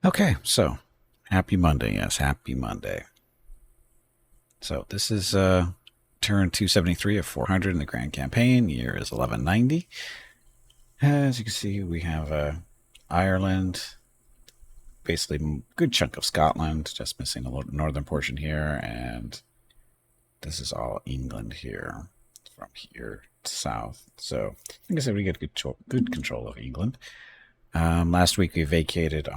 Okay, so happy Monday. Yes, happy Monday. So this is turn 273 of 400 in the Grand Campaign. Year is 1190. As you can see, we have Ireland, basically a good chunk of Scotland, just missing a little northern portion here, and this is all England here, from here to south. So, like I said, we get good control of England. Last week we vacated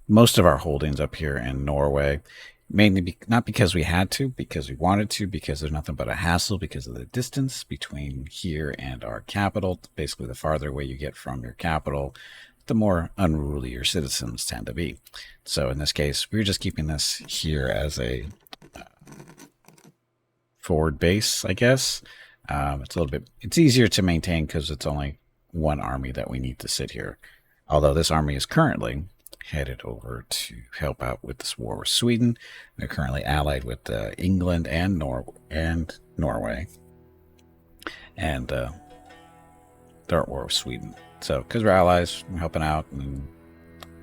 most of our holdings up here in Norway, mainly not because we had to, because we wanted to, because there's nothing but a hassle because of the distance between here and our capital. Basically, the farther away you get from your capital, the more unruly your citizens tend to be. So in this case, we're just keeping this here as a forward base, I guess. It's easier to maintain because it's only one army that we need to sit here. Although this army is currently headed over to help out with this war with Sweden. They're currently allied with England and Norway, and they're at war with Sweden. So, because we're allies, we're helping out and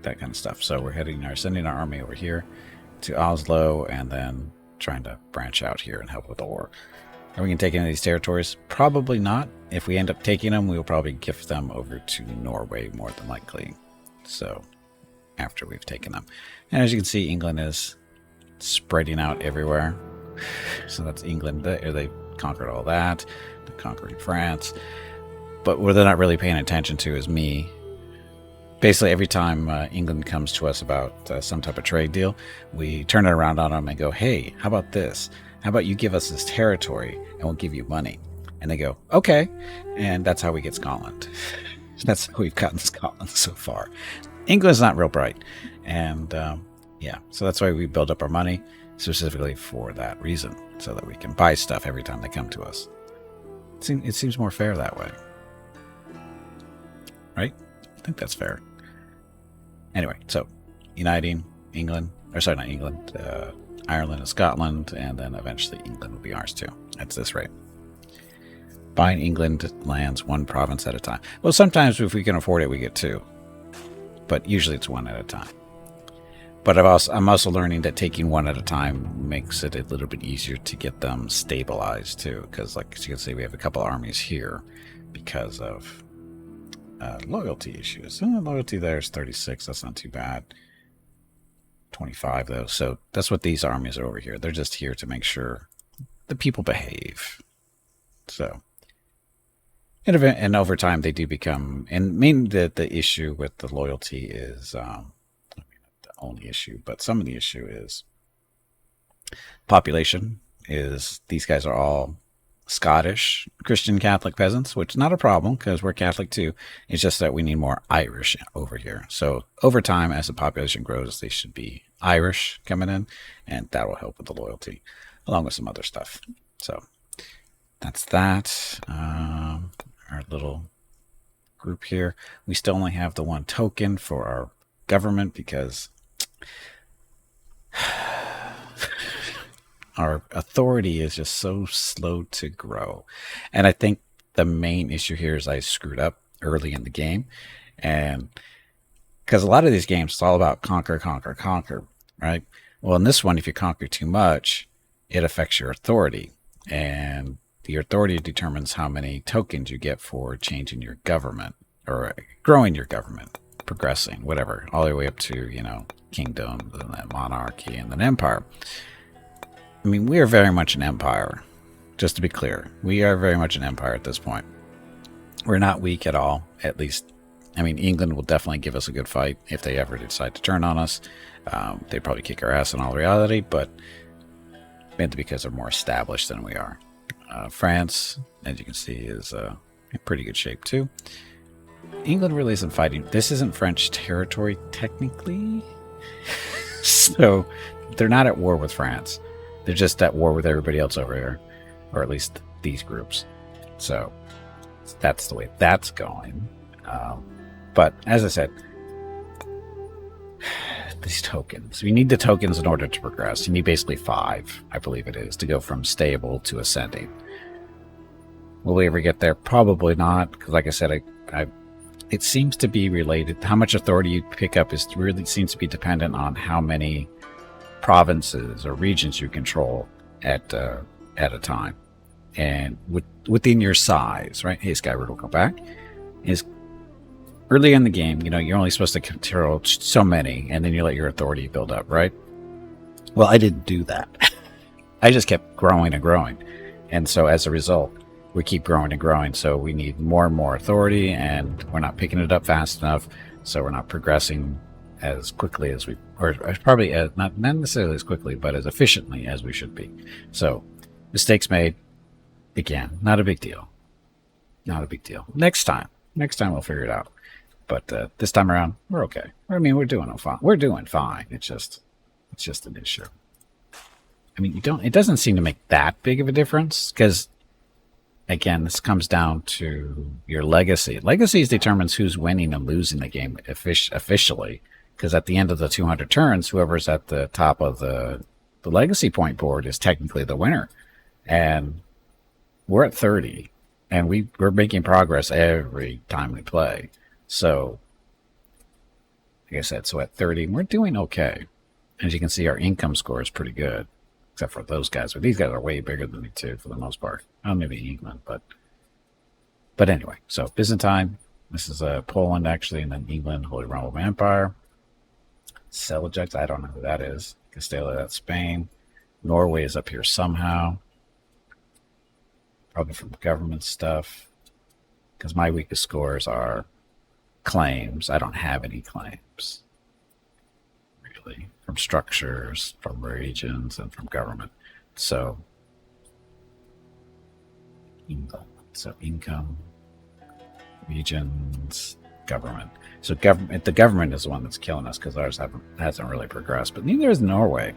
that kind of stuff. So we're sending our army over here to Oslo, and then trying to branch out here and help with the war. Are we going to take any of these territories? Probably not. If we end up taking them, we'll probably gift them over to Norway more than likely. So after we've taken them. And as you can see, England is spreading out everywhere. So that's England. They conquered all that. They're conquering France. But what they're not really paying attention to is me. Basically, every time England comes to us about some type of trade deal, we turn it around on them and go, hey, how about this? How about you give us this territory and we'll give you money? And they go, okay. And that's how we get Scotland. That's how we've gotten Scotland so far. England's not real bright. And yeah, so that's why we build up our money specifically for that reason, so that we can buy stuff every time they come to us. It seems more fair that way. Right? I think that's fair. Anyway, so uniting England, or sorry, not England, Ireland and Scotland, and then eventually England will be ours too. That's this rate. Buying England lands one province at a time. Well, sometimes if we can afford it, we get two. But usually it's one at a time. But I'm also learning that taking one at a time makes it a little bit easier to get them stabilized too. Because like you can see, we have a couple armies here because of loyalty issues. Loyalty there is 36. That's not too bad. 25 though. So that's what these armies are over here. They're just here to make sure the people behave. So. And over time, they do become, and mainly the issue with the loyalty is, the only issue, but some of the issue is population. These guys are all Scottish Christian Catholic peasants, which is not a problem because we're Catholic too. It's just that we need more Irish over here. So over time, as the population grows, they should be Irish coming in, and that will help with the loyalty, along with some other stuff. So that's that. Our little group here. We still only have the one token for our government because our authority is just so slow to grow. And I think the main issue here is I screwed up early in the game. And because a lot of these games, it's all about conquer, conquer, conquer, right? Well, in this one, if you conquer too much, it affects your authority. And your authority determines how many tokens you get for changing your government or growing your government, progressing, whatever, all the way up to, kingdom, and then monarchy, and then empire. I mean, we are very much an empire, just to be clear. We are very much an empire at this point. We're not weak at all, at least. I mean, England will definitely give us a good fight if they ever decide to turn on us. They'd probably kick our ass in all reality, but mainly because they're more established than we are. France, as you can see, is in pretty good shape too. England really isn't fighting. This isn't French territory technically. So they're not at war with France. They're just at war with everybody else over here, or at least these groups. So that's the way that's going. But as I said, these tokens. We need the tokens in order to progress. You need basically 5, I believe it is, to go from stable to ascending. Will we ever get there? Probably not, because like I said, it seems to be related. How much authority you pick up is really seems to be dependent on how many provinces or regions you control at a time, and within your size, right? Hey, Skyward will go back. Is early in the game, you're only supposed to control so many, and then you let your authority build up, right? Well, I didn't do that. I just kept growing and growing, and so as a result, we keep growing and growing. So we need more and more authority, and we're not picking it up fast enough. So we're not progressing as quickly as or probably not necessarily as quickly, but as efficiently as we should be. So mistakes made. Again, not a big deal. Not a big deal. Next time we'll figure it out. But this time around, we're okay. I mean, we're doing fine. We're doing fine. It's just an issue. I mean, it doesn't seem to make that big of a difference because, again, this comes down to your legacy. Legacy determines who's winning and losing the game officially. Because at the end of the 200 turns, whoever's at the top of the legacy point board is technically the winner. And we're at 30, and we're making progress every time we play. So, like I said, at 30, we're doing okay. As you can see, our income score is pretty good, except for those guys. But these guys are way bigger than me, too, for the most part. Well, maybe England, but anyway. So, Byzantine, this is Poland, actually, and then England, Holy Roman Empire. Seljuks, I don't know who that is. Castilla, that's Spain. Norway is up here somehow. Probably from government stuff. Because my weakest scores are claims. I don't have any claims. Really. From structures, from regions, and from government. So income, regions, government. So the government is the one that's killing us because ours hasn't really progressed. But neither is Norway.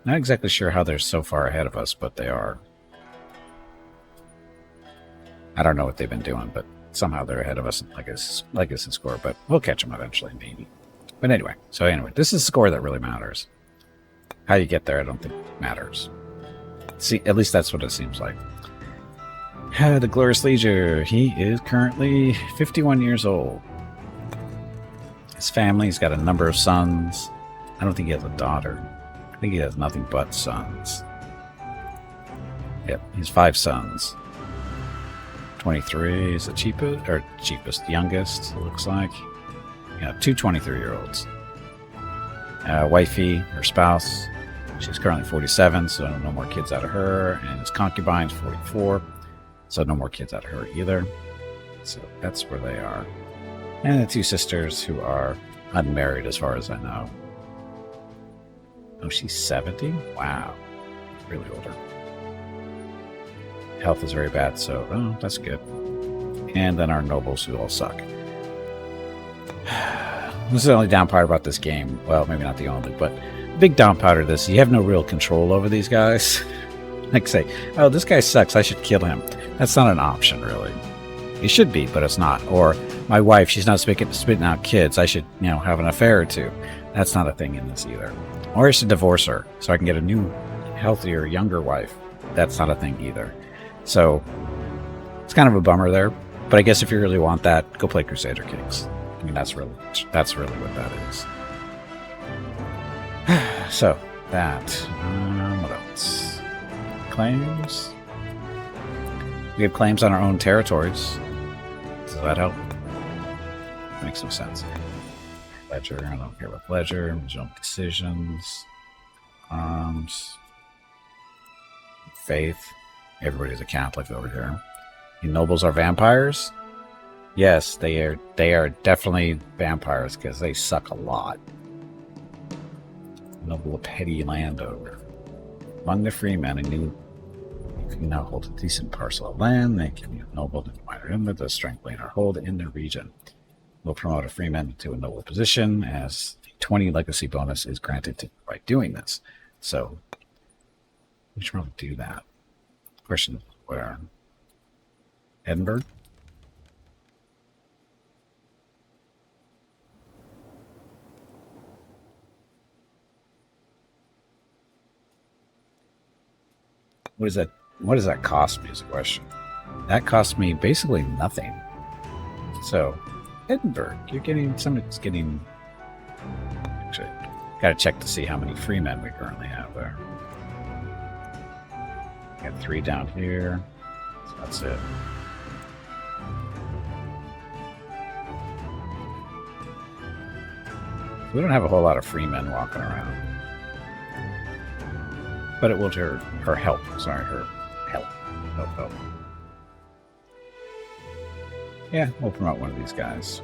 Not exactly sure how they're so far ahead of us, but they are. I don't know what they've been doing, but somehow they're ahead of us in legacy score. But we'll catch them eventually, maybe. But anyway, this is the score that really matters. How you get there, I don't think matters. See, at least that's what it seems like. The Glorious Leisure, he is currently 51 years old. His family's got a number of sons. I don't think he has a daughter. I think he has nothing but sons. Yep, he's 5 sons. 23 is the cheapest, youngest, it looks like. Yeah, 2 23-year-olds. Wifey, her spouse, she's currently 47, so no more kids out of her. And his concubine's 44. So no more kids out of her either. So that's where they are. And the 2 sisters who are unmarried as far as I know. Oh, she's 70? Wow. Really older. Health is very bad, so that's good. And then our nobles who all suck. This is the only down part about this game. Well, maybe not the only, but big down part of this. You have no real control over these guys. Like say, oh, this guy sucks, I should kill him. That's not an option, really. It should be, but it's not. Or my wife, she's not spitting out kids, I should, have an affair or 2. That's not a thing in this either. Or I should divorce her so I can get a new, healthier, younger wife. That's not a thing either. So it's kind of a bummer there. But I guess if you really want that, go play Crusader Kings. I mean, that's really what that is. So that. What else? Claims. We have claims on our own territories. Does that help? Makes no sense. Ledger. I don't care about ledger. Jump decisions. Arms. Faith. Everybody's a Catholic over here. The nobles are vampires? Yes, they are definitely vampires because they suck a lot. Noble of petty landowner. Among the freemen, you can now hold a decent parcel of land. They can be ennobled in minor inlet, the strength lane or hold in their region. Will promote a freeman to a noble position as a 20 legacy bonus is granted by doing this. So we should probably do that. Question where? Edinburgh? What does that cost me is a question. That cost me basically nothing. So, Edinburgh, you're getting, somebody's getting, actually, gotta check to see how many free men we currently have there. Got 3 down here, so that's it. We don't have a whole lot of free men walking around. But it will her help. Sorry, her help. Help. Yeah, we'll promote one of these guys.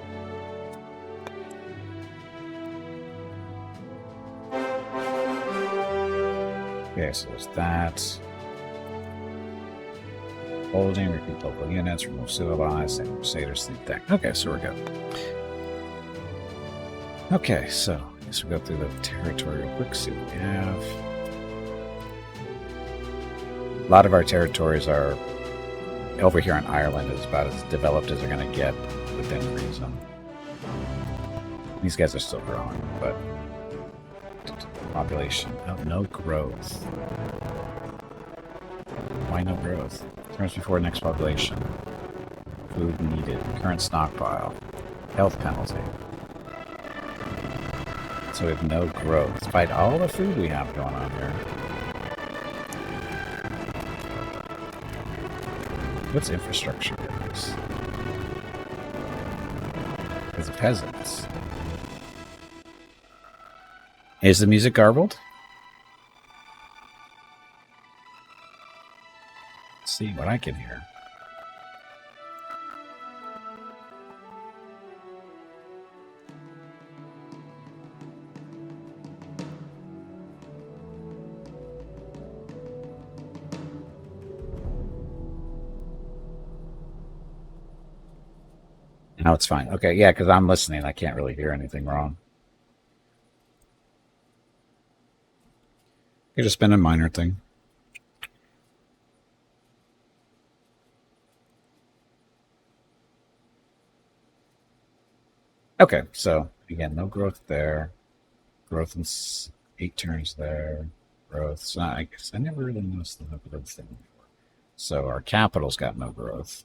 Okay, so there's that. Holding, recruit local units, remove civilized, and Crusaders sleep deck. Okay, so we're good. Okay, so I guess we'll go through the territory real quick, see what we have. A lot of our territories are over here in Ireland is about as developed as they're going to get within reason. These guys are still growing, but population, no growth. Why no growth? Turns before next population. Food needed. Current stockpile. Health penalty. So we have no growth. Despite all the food we have going on here. What's infrastructure business? As peasants. Is the music garbled? Let's see what I can hear. No, it's fine. Okay, yeah, because I'm listening. I can't really hear anything wrong. It's just been a minor thing. Okay, so again, no growth there. Growth in 8 turns there. Growth. So I guess I never really noticed the no growth thing before. So our capital's got no growth.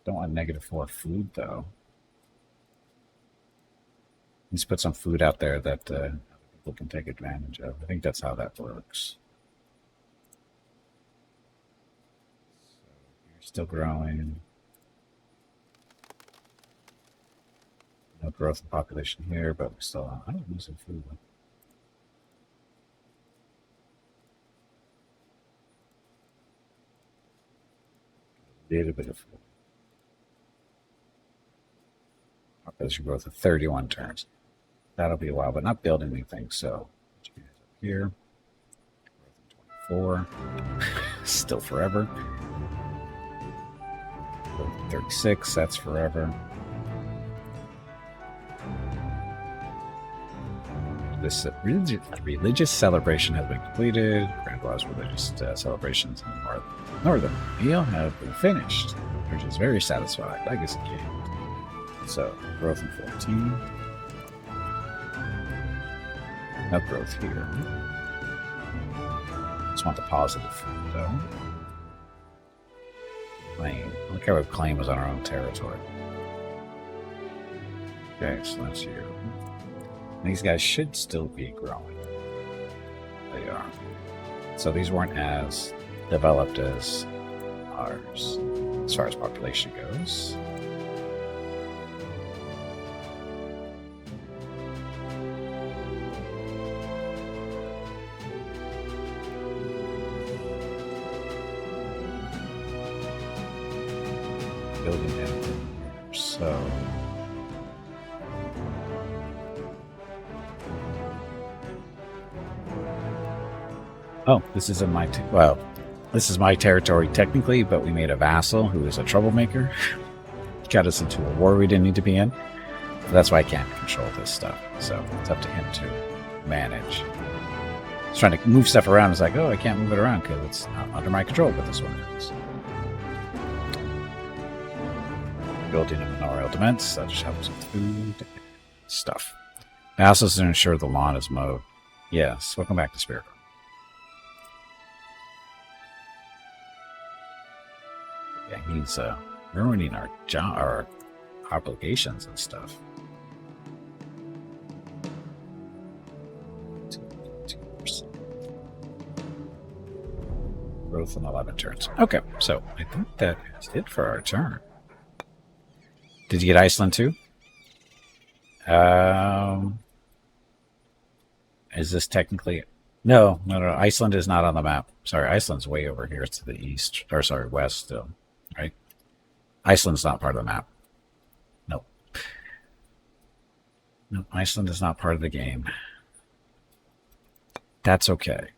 Don't want -4 food though. Let's put some food out there that people can take advantage of. I think that's how that works. So you're still growing. No growth in population here, but we still. I don't need some food. A little bit of food. Population growth of 31 turns. That'll be a while, but not building anything. So here, 24, still forever. 36, that's forever. This religious celebration has been completed. Grandpa's religious celebrations in the northern meal have been finished, which is very satisfied. Legacy game. So, growth in 14. No growth here. Just want the positive food, though. Claim. Look how our claim was on our own territory. Okay, so that's you. These guys should still be growing. They are. So these weren't as developed as ours, as far as population goes. Building down here. So oh, this isn't my well, this is my territory technically, but we made a vassal who is a troublemaker. Got us into a war we didn't need to be in. So that's why I can't control this stuff. So it's up to him to manage. He's trying to move stuff around. It's like, oh, I can't move it around because it's not under my control, but this one is. Building a manorial defense, that just helps with food stuff. Vassals to ensure the lawn is mowed. Yes, welcome back to Spirit. Yeah, he's ruining our job, our obligations and stuff. 2%. Growth in 11 turns. Okay, so I think that is it for our turn. Did you get Iceland too? Is this technically... No. Iceland is not on the map. Sorry, Iceland's way over here to the east. Or sorry, west still. Right? Iceland's not part of the map. Nope. No, Iceland is not part of the game. That's okay.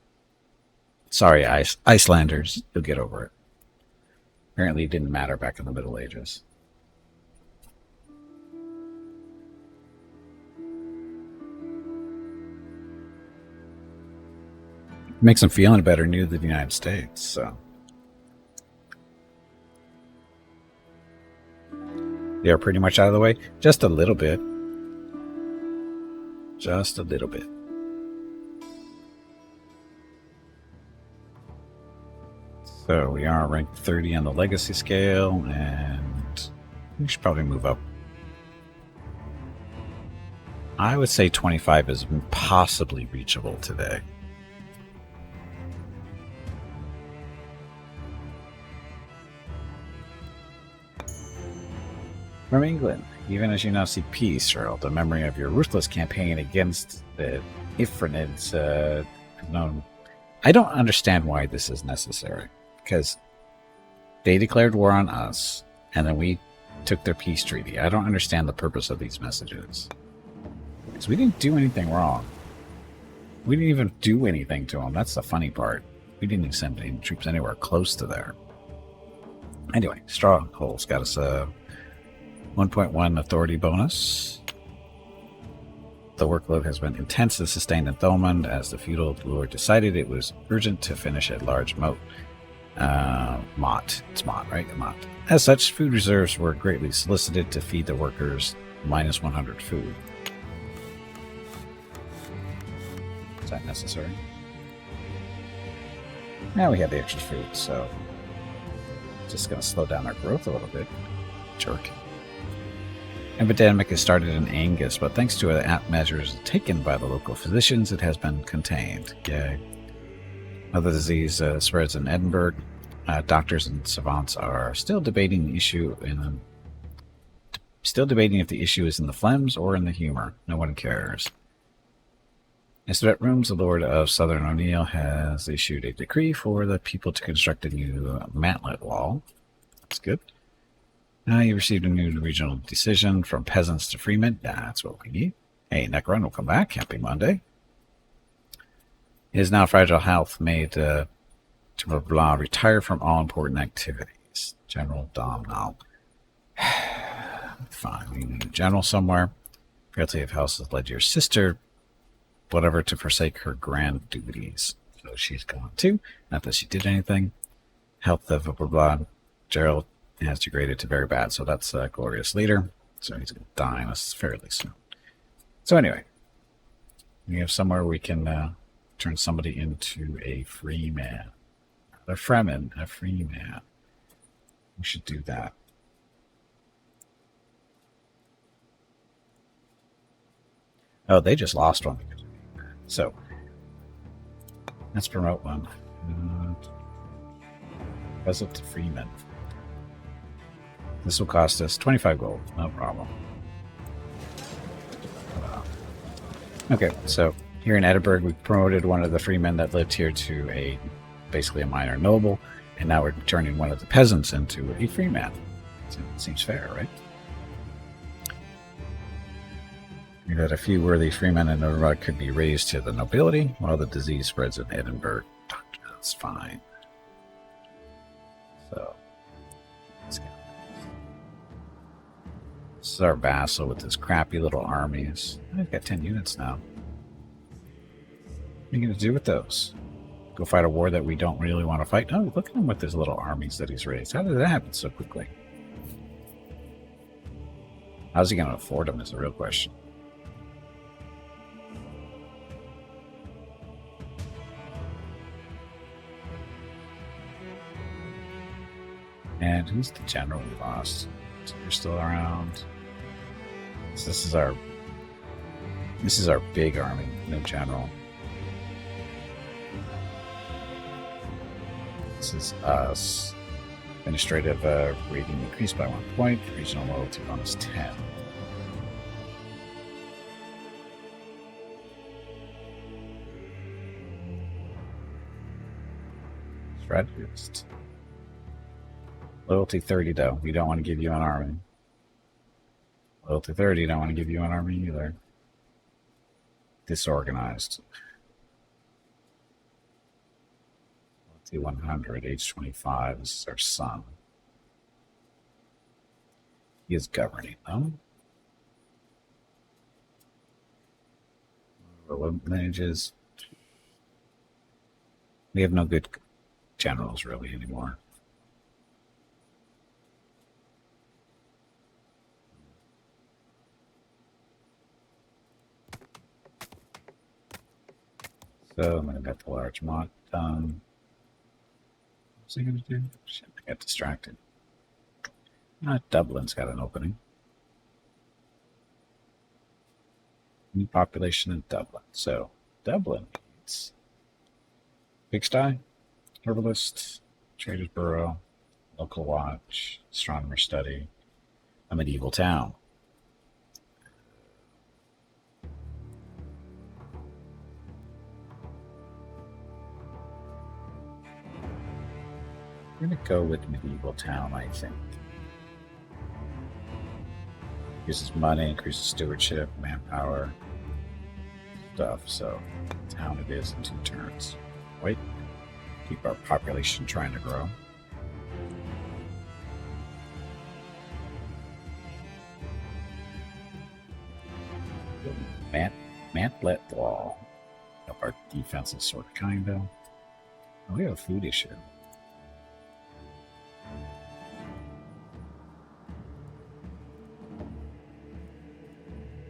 Sorry, Icelanders. You'll get over it. Apparently it didn't matter back in the Middle Ages. Makes them feeling better new than the United States, so. They're pretty much out of the way. Just a little bit. Just a little bit. So we are ranked 30 on the legacy scale, and we should probably move up. I would say 25 is possibly reachable today. From England, even as you now seek peace, Earl, the memory of your ruthless campaign against the Ifrinids, known. I don't understand why this is necessary, because they declared war on us, and then we took their peace treaty. I don't understand the purpose of these messages. Because we didn't do anything wrong. We didn't even do anything to them. That's the funny part. We didn't even send any troops anywhere close to there. Anyway, Stronghold's got us a 1.1 authority bonus. The workload has been intense and sustained in Thomond as the feudal lord decided it was urgent to finish at large Mott. It's Mott, right? Mott. As such, food reserves were greatly solicited to feed the workers minus 100 food. Is that necessary? Now we have the extra food, so just going to slow down our growth a little bit. Jerk. Epidemic has started in Angus, but thanks to measures taken by the local physicians, it has been contained. Yay. Other disease spreads in Edinburgh. Doctors and savants are still debating if the issue is in the phlegms or in the humor. No one cares. Instead, Rooms, the Lord of Southern O'Neill, has issued a decree for the people to construct a new mantlet wall. That's good. You received a new regional decision from peasants to freemen. That's what we need. Hey, Necron will come back. Happy Monday. His now fragile health made Blah retire from all important activities. General Domhnall. Fine, we need a general somewhere. Realty of House has led your sister, whatever, to forsake her grand duties. So she's gone too. Not that she did anything. Health of blah. Gerald has degraded to very bad, so that's a glorious leader. So he's going to die on us fairly soon. So anyway, we have somewhere we can turn somebody into a free man. A fremen, a free man. We should do that. Oh, they just lost one. So let's promote one. Present to freeman. This will cost us 25 gold. No problem. Okay, so here in Edinburgh, we promoted one of the freemen that lived here to basically a minor noble, and now we're turning one of the peasants into a freeman. So it seems fair, right? We had a few worthy freemen in Edinburgh could be raised to the nobility, while the disease spreads in Edinburgh. That's fine. So let's go. This is our vassal with his crappy little armies. I've got 10 units now. What are you going to do with those? Go fight a war that we don't really want to fight? Oh, look at him with his little armies that he's raised. How did that happen so quickly? How's he going to afford them is the real question. And who's the general we lost? So you're still around. So this is our big army, no general. This is us. Administrative rating increased by 1 point. Regional loyalty bonus 10. Strategist. Loyalty 30 though. We don't want to give you an army. Loyalty 30, don't want to give you an army either. Disorganized. Loyalty 100, age 25. This is our son. He is governing them. Lineages. We have no good generals really anymore. So I'm going to get the large mod done. What's he going to do? Shit, I got distracted. Dublin's got an opening. New population in Dublin. So Dublin needs pigsty, herbalist, trader's bureau, local watch, astronomer study, a medieval town. I'm going to go with medieval town, I think. Increases money, increases stewardship, manpower, stuff. So, town it is in 2 turns. Wait. Keep our population trying to grow. Mantlet wall. Up our defenses, sort of, kind of. Oh, we have a food issue.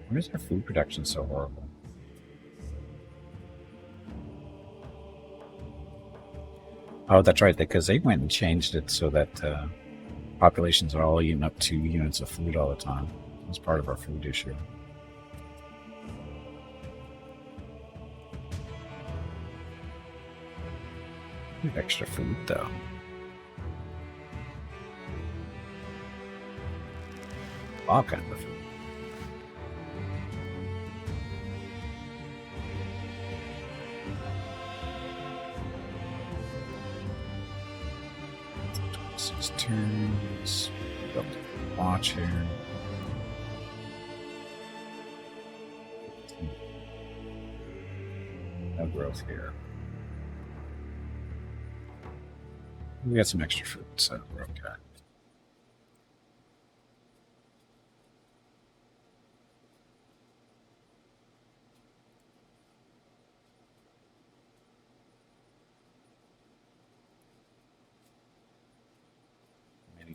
Why is our food production so horrible? Oh, that's right, because they went and changed it so that populations are all eating up 2 units of food all the time. That's part of our food issue. We have extra food, though. All kinds of food. Turns. Up to watch here. No growth here. We got some extra food, so we're okay.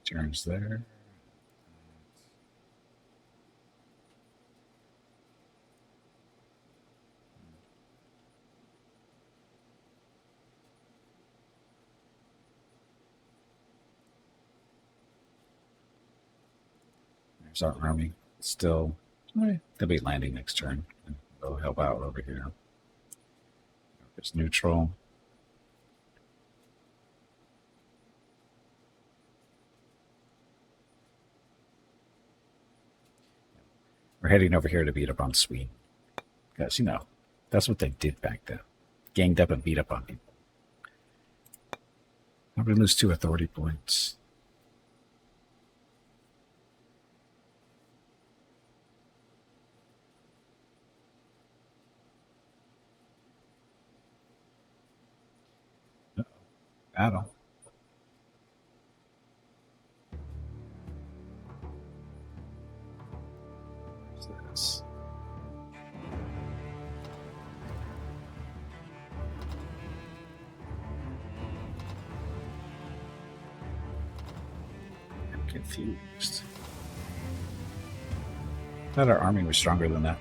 Turns there. There's our army. Still, they'll be landing next turn. They'll help out over here. It's neutral. We're heading over here to beat up on Sweden. Because, you know, that's what they did back then. Ganged up and beat up on people. I'm going to lose 2 authority points. Battle. This. I'm confused. I thought our army was stronger than that.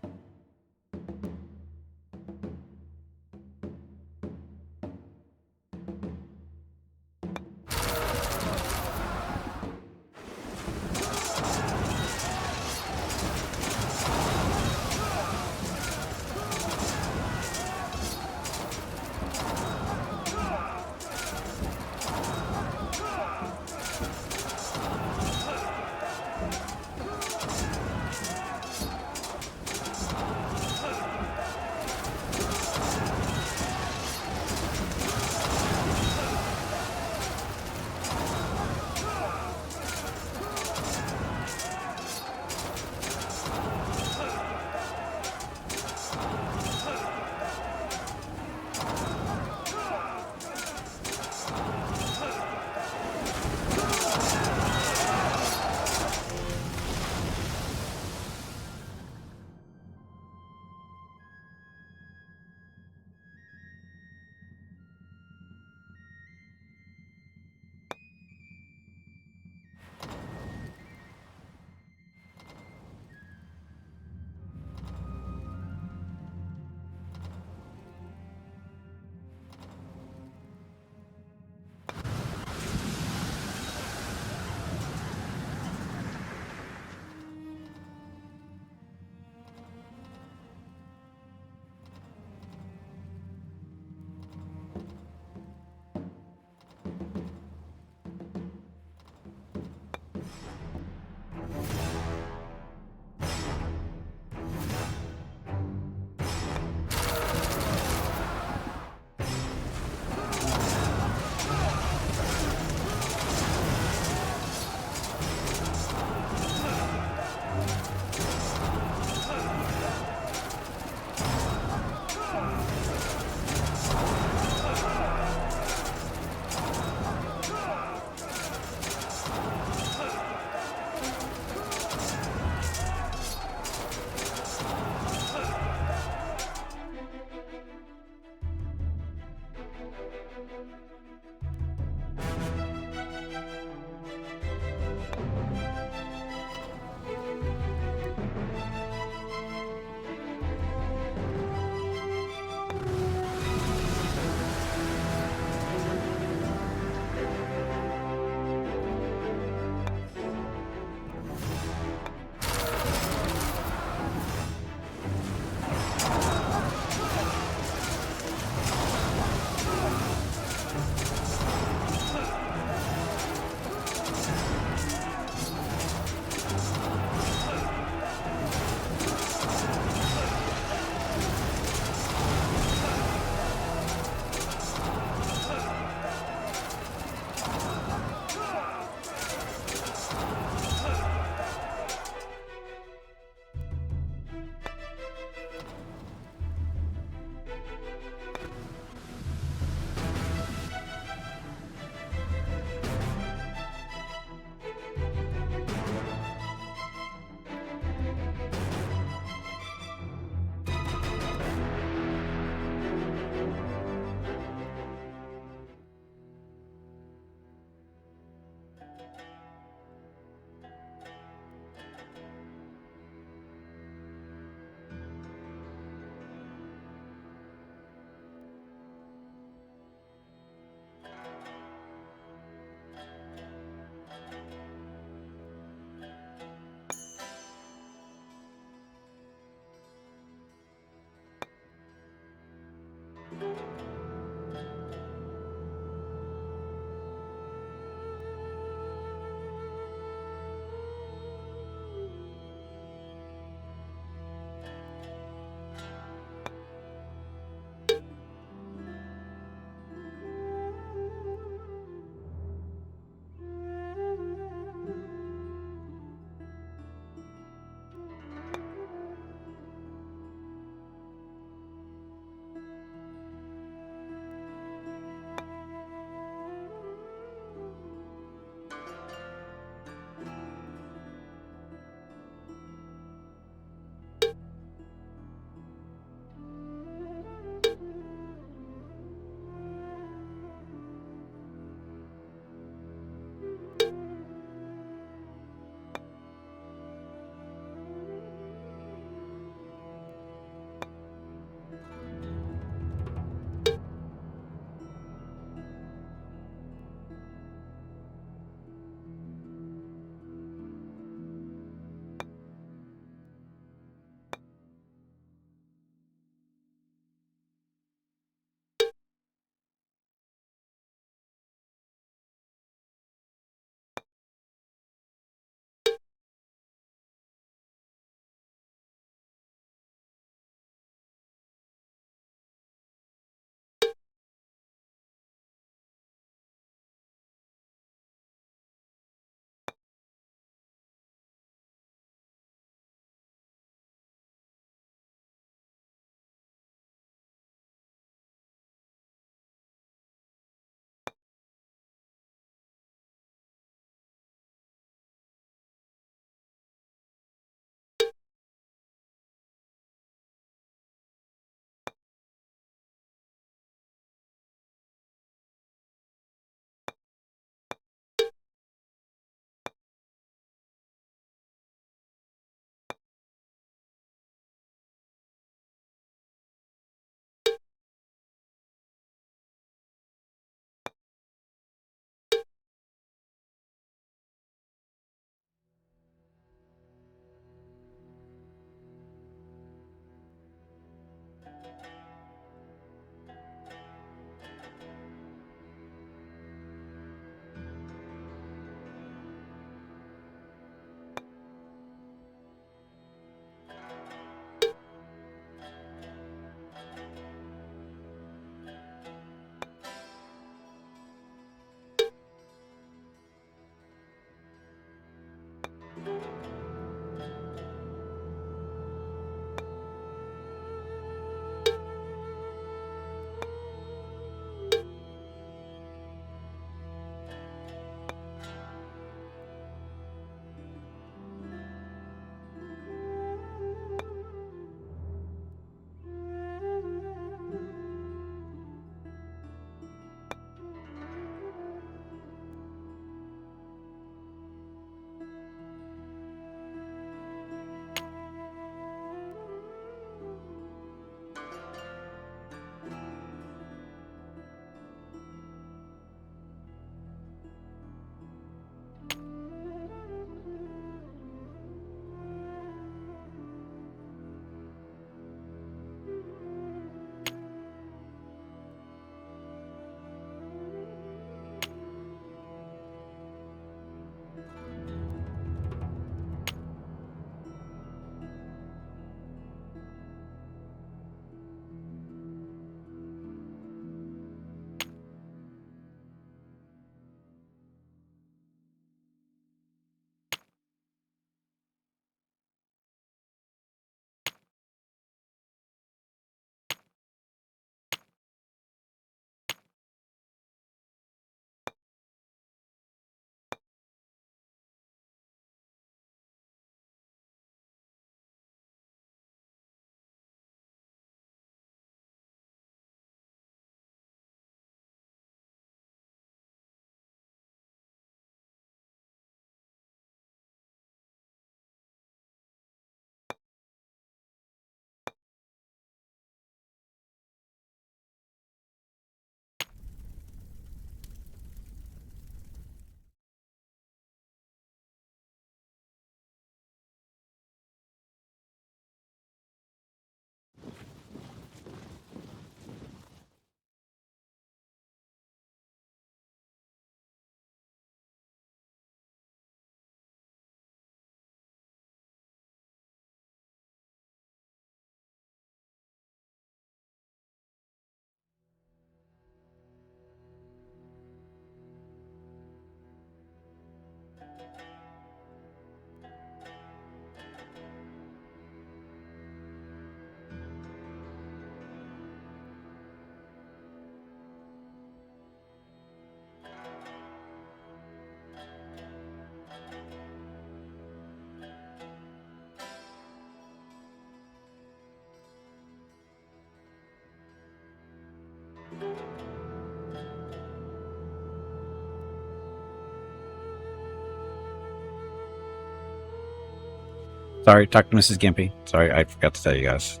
Sorry, talk to Mrs. Gimpy. Sorry, I forgot to tell you guys.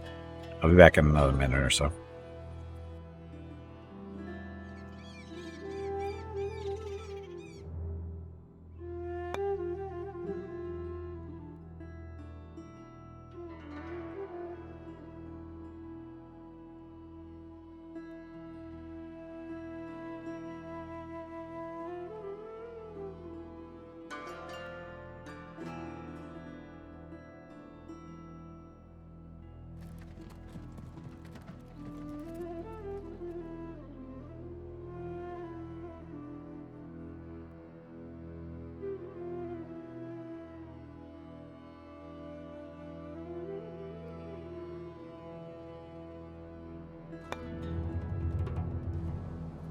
I'll be back in another minute or so.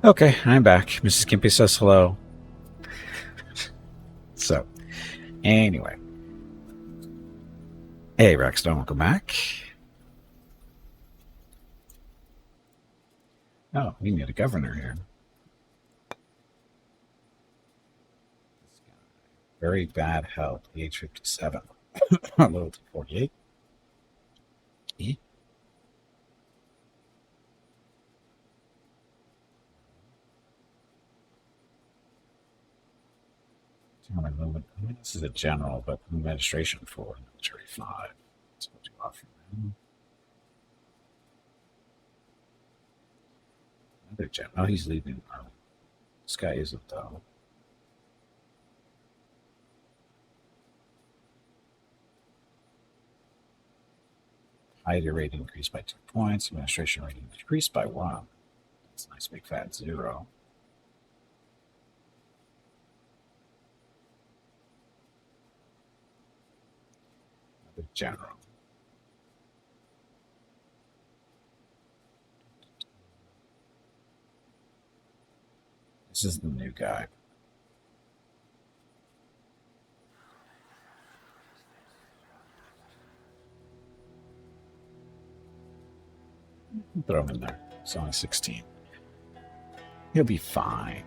Okay, I'm back. Mrs. Gimpy says hello. So, anyway. Hey, Rexstone, welcome back. Oh, we need a governor here. Very bad health, age 57. Loyalty 48. This is a general, but administration 4, military 5. That's what you offer them. Another general. Oh, he's leaving early. This guy isn't, though. Piety rating increased by 2 points. Administration rating decreased by 1. That's a nice big fat 0. Another general. This is the new guy. Throw him in there. It's only 16. He'll be fine.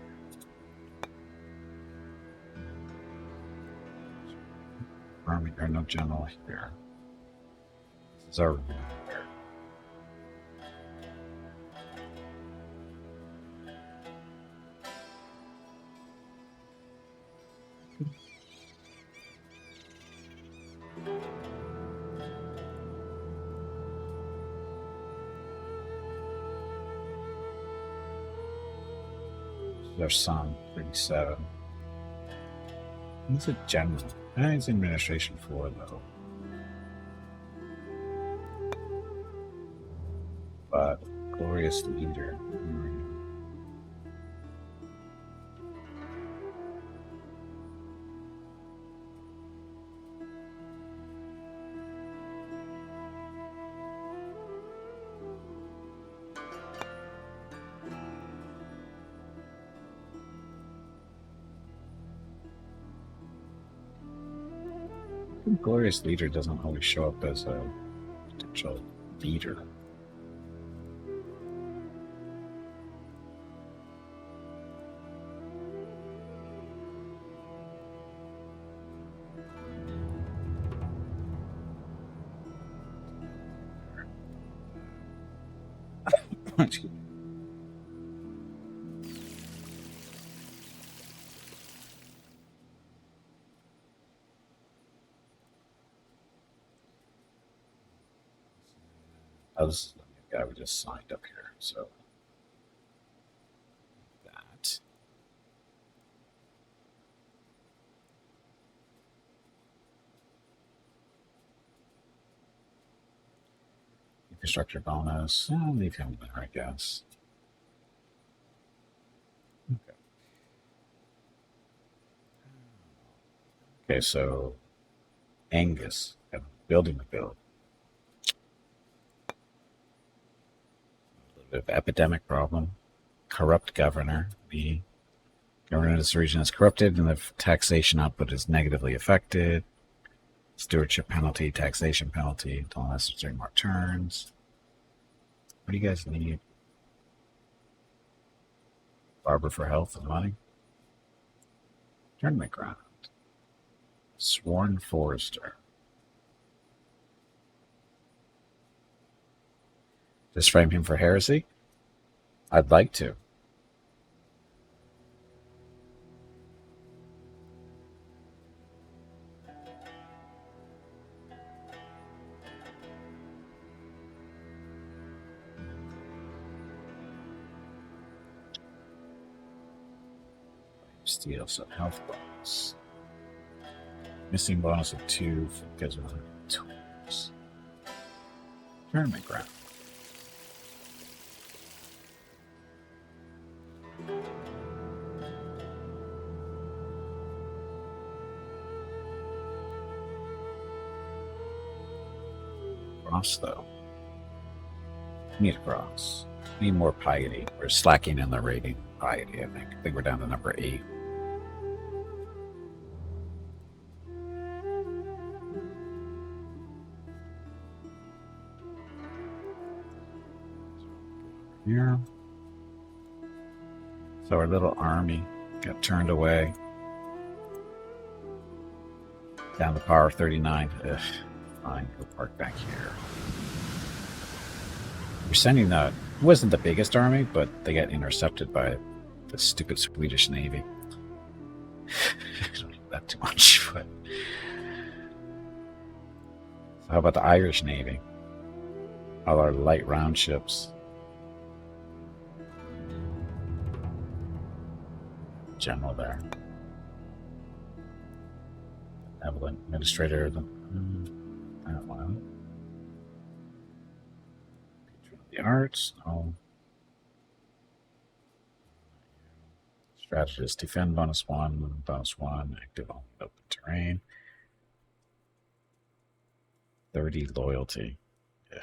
Army or no general here. This is our their son, 37. He's a general. He's administration 4, though. But glorious leader. Glorious leader doesn't always show up as a potential leader. This is the guy we just signed up here, so that. Infrastructure bonus. I'll leave him there, I guess. Okay. Okay, so Angus, building the build. Of epidemic problem, corrupt governor. The governor of this region is corrupted and the taxation output is negatively affected. Stewardship penalty, taxation penalty until necessary more turns. What do you guys need? Barber for health and money. Tournament ground. Sworn forester. Just frame him for heresy? I'd like to. Steal some health bonus. Missing bonus of 2 because of the tools. Tournament ground. Cross though. Need a cross. Need more piety. We're slacking in the rating piety, I think. I think we're down to number 8. Here. So our little army got turned away. Down to power 39. Ugh, fine, go park back here. We're sending the... It wasn't the biggest army, but they got intercepted by the stupid Swedish Navy. I don't know that too much, but... So how about the Irish Navy? All our light round ships. General there. Benevolent administrator of the... I don't know. The arts. Oh. Strategist. Defend bonus 1. Bonus 1. Active on open terrain. 30 loyalty. Ugh.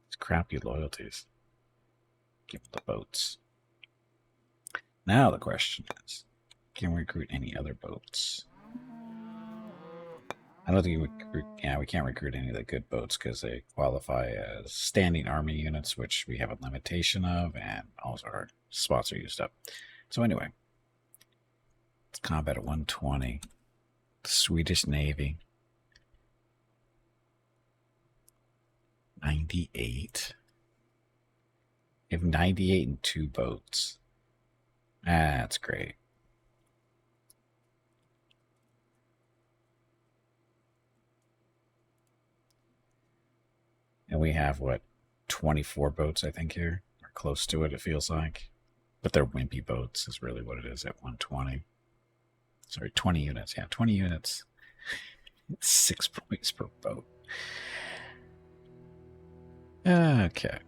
It's crappy loyalties. Give the boats. Now the question is, can we recruit any other boats? I don't think we can't recruit any of the good boats because they qualify as standing army units, which we have a limitation of, and also our spots are used up. So anyway, it's combat at 120. The Swedish Navy. 98. We have 98 and 2 boats. That's great. And we have, what, 24 boats, I think, here? Or close to it, it feels like. But they're wimpy boats is really what it is at 120. Sorry, 20 units. Yeah, 20 units. 6 points per boat. Okay.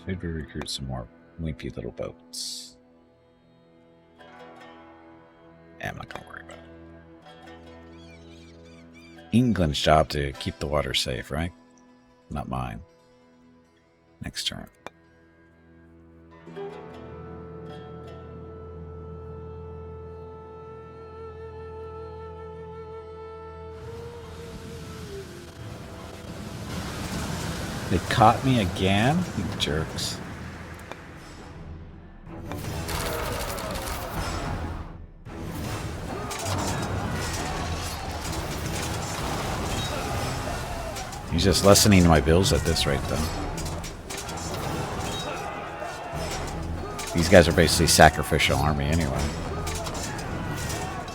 Should we recruit some more wimpy little boats? Yeah, I'm not going to worry about it. England's job to keep the water safe, right? Not mine. Next turn. They caught me again? You jerks. He's just lessening my bills at this rate, though. These guys are basically sacrificial army anyway.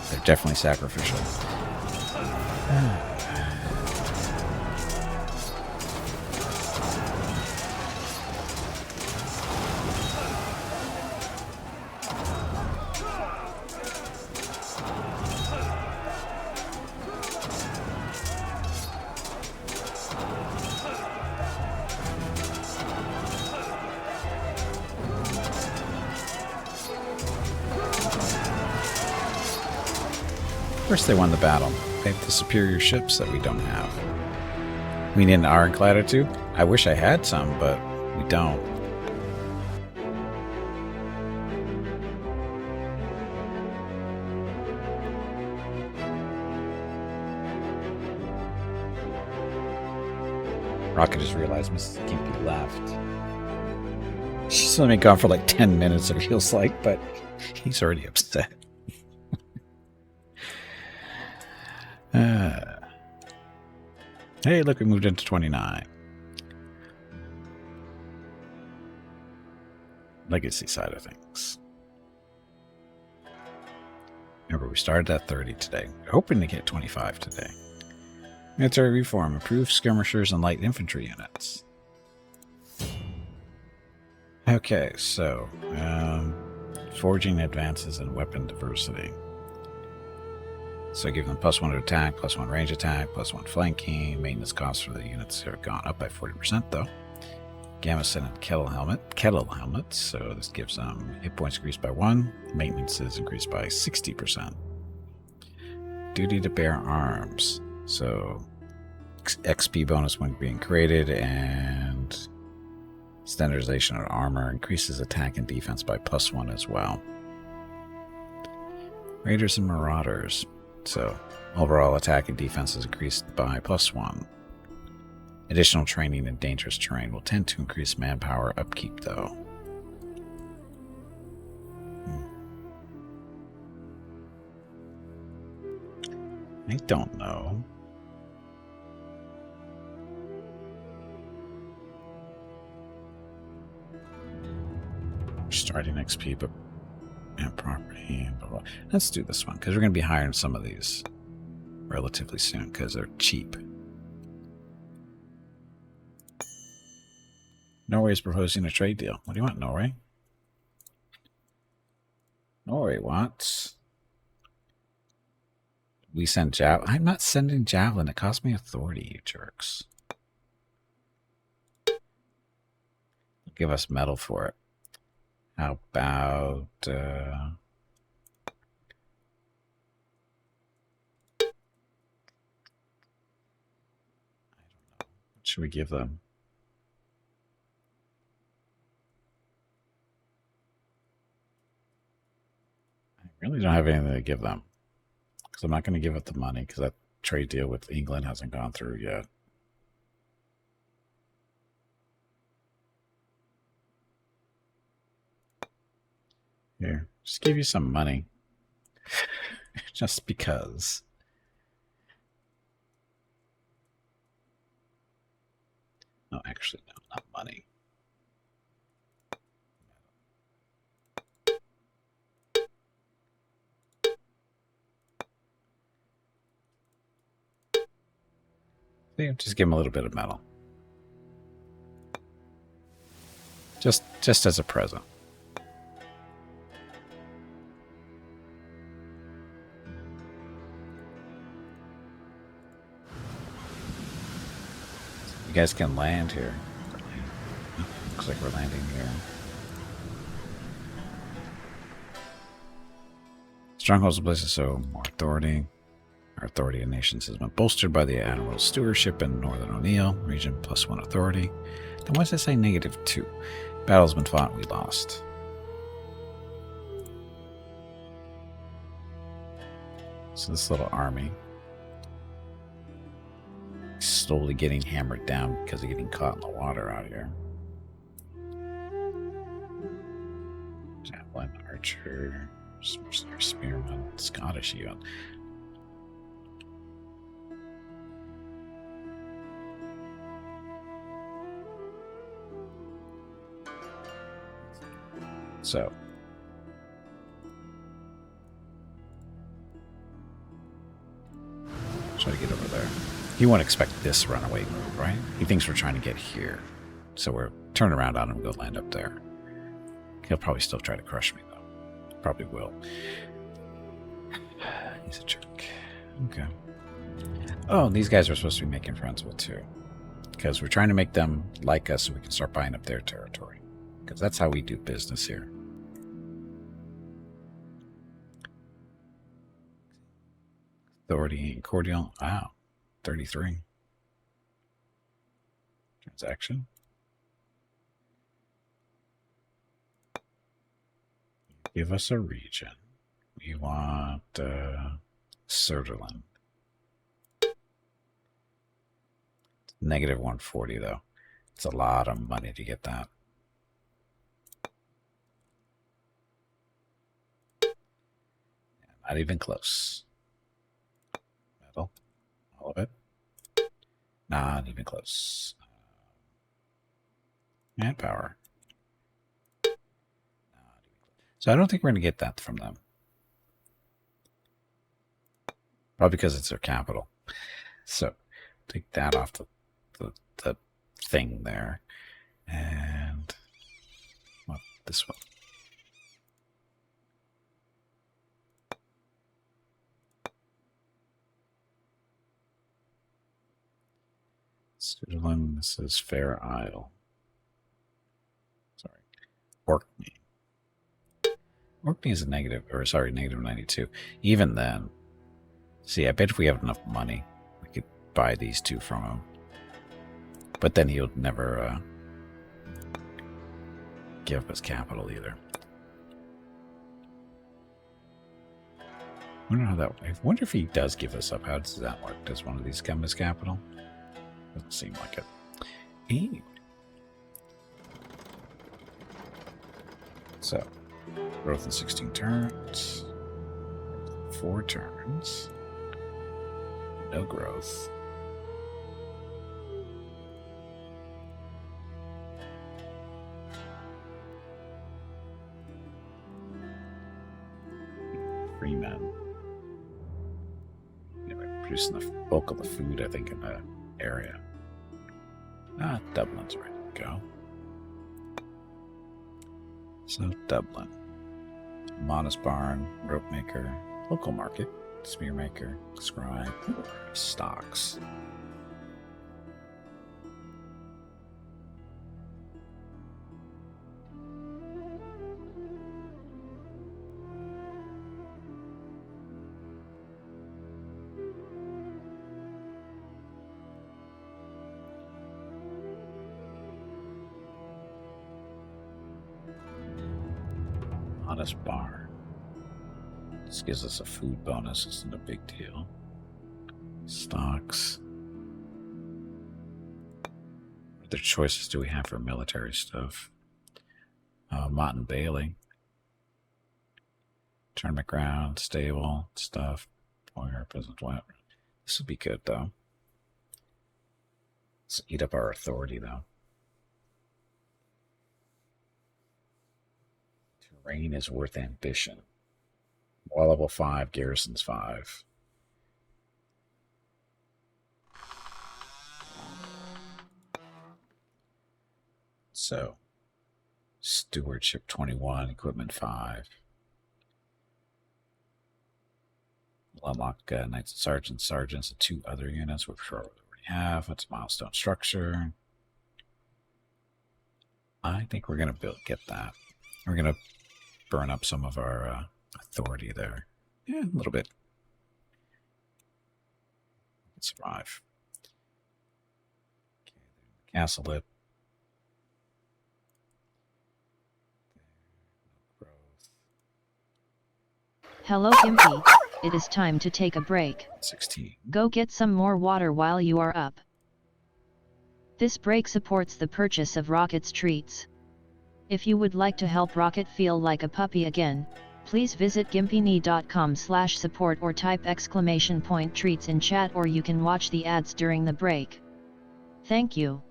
They're definitely sacrificial. Of course they won the battle. They have the superior ships that we don't have. We need an ironclad or two? I wish I had some, but we don't. Rocket just realized Mrs. Gimpy left. She's only been gone for like 10 minutes, it feels like, but he's already upset. Hey, look, we moved into 29. Legacy side of things. Remember, we started at 30 today. We're hoping to get 25 today. Military reform. Improve skirmishers and light infantry units. Okay, so forging advances and weapon diversity. So give them +1 to attack, +1 range attack, +1 flanking. Maintenance costs for the units have gone up by 40% though. Gambeson and kettle helmets. So this gives them hit points increased by 1. Maintenance is increased by 60%. Duty to bear arms. So XP bonus when being created, and standardization of armor increases attack and defense by +1 as well. Raiders and Marauders. So overall attack and defense is increased by +1. Additional training in dangerous terrain will tend to increase manpower upkeep though. I don't know. Starting XP, but property. Blah, blah. Let's do this one because we're going to be hiring some of these relatively soon because they're cheap. Norway is proposing a trade deal. What do you want, Norway? Norway wants. We send javelin. I'm not sending javelin. It costs me authority, you jerks. Give us metal for it. How about I don't know. What should we give them? I really don't have anything to give them. Because I'm not going to give it the money because that trade deal with England hasn't gone through yet. Here, just give you some money. Just because. No, actually, no, not money. Just give him a little bit of metal. Just as a present. You guys can land here. Looks like we're landing here. Strongholds and places, so more authority. Our authority in nations has been bolstered by the Admiral's stewardship in Northern O'Neill. Region +1 authority. Then why does it say -2? Battle's been fought, we lost. So this little army is slowly getting hammered down because of getting caught in the water out here. Javelin, archer, mercenary spearman, Scottish even. So try to get over there. He won't expect this runaway move, right? He thinks we're trying to get here. So we're turning around on him and go land up there. He'll probably still try to crush me, though. Probably will. He's a jerk. Okay. Oh, these guys are supposed to be making friends with, too. Because we're trying to make them like us so we can start buying up their territory. Because that's how we do business here. Authority and cordial. Wow. 33. Transaction. Give us a region. We want Sutherland. -140 though. It's a lot of money to get that. Not even close. Metal. all of it. Not even close. Manpower. So I don't think we're going to get that from them. Probably because it's their capital. So take that off the thing there. And well, this one. Switzerland, this is Fair Isle. Sorry. Orkney. Orkney is a negative 92. Even then, see, I bet if we have enough money, we could buy these two from him. But then he'll never give up his capital either. I wonder if he does give us up. How does that work? Does one of these come as capital? Doesn't seem like it. Ew. So, growth in 16 turns. 4 turns. No growth. Free men. Yeah, we're producing the bulk of the food, I think, in the area. Dublin's ready to go. So, Dublin. Modest barn, rope maker, local market, spear maker, scribe, stocks. Modest barn. This gives us a food bonus. Isn't a big deal. Stocks. What other choices do we have for military stuff? Mott and Bailey. Tournament ground, stable, stuff. Pointer, present weapon. This would be good, though. Let's eat up our authority, though. Terrain is worth ambition. Wall level 5, garrisons 5. So, stewardship 21, equipment 5. We'll unlock knights and sergeants, and 2 other units, which we already have. It's a milestone structure. I think we're going to get that. We're going to burn up some of our authority there. Yeah, a little bit. Let's survive. Okay, castle it. Hello, Gimpy. It is time to take a break. 16. Go get some more water while you are up. This break supports the purchase of Rocket's treats. If you would like to help Rocket feel like a puppy again, please visit gimpyknee.com/support or type !treats in chat, or you can watch the ads during the break. Thank you.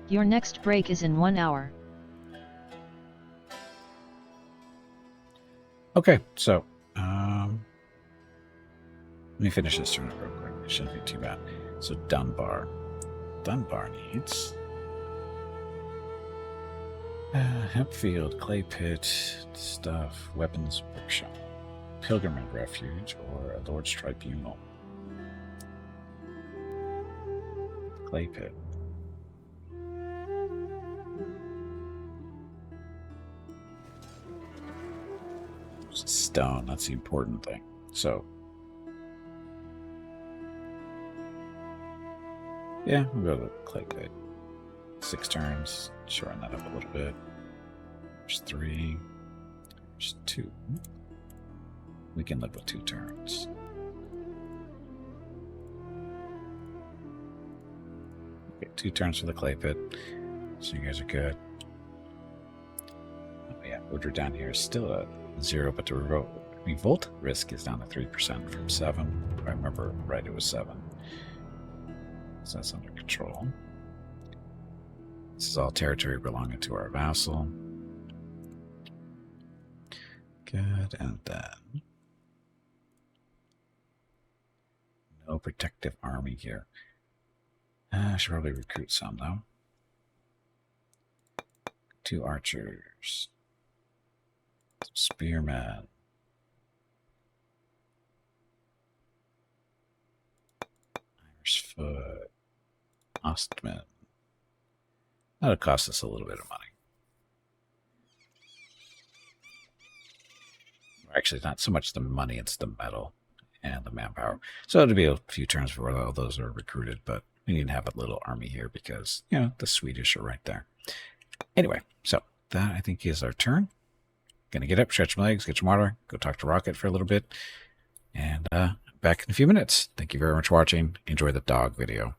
Your next break is in 1 hour. Okay, so let me finish this turn up real quick. It shouldn't be too bad. So Dunbar needs Hempfield, clay pit, stuff, weapons workshop, pilgrimage refuge, or a lord's tribunal. Clay pit. Stone, that's the important thing. So, yeah, we'll go to the clay pit. 6 turns, shorten that up a little bit. There's 3, there's 2. We can live with 2 turns. Okay, 2 turns for the clay pit, so you guys are good. Oh yeah, Woodward down here is still at 0, but the Revolt risk is down to 3% from 7. If I remember right, it was 7. So that's under control. This is all territory belonging to our vassal. Good, and then no protective army here. I should probably recruit some, though. 2 archers. Some spearmen. Irish foot. Ostman. That'll cost us a little bit of money. Actually, not so much the money, it's the metal and the manpower. So it'll be a few turns before all those are recruited, but we need to have a little army here because, you know, the Swedish are right there. Anyway, so that I think is our turn. Gonna get up, stretch my legs, get some water, go talk to Rocket for a little bit, and back in a few minutes. Thank you very much for watching. Enjoy the dog video.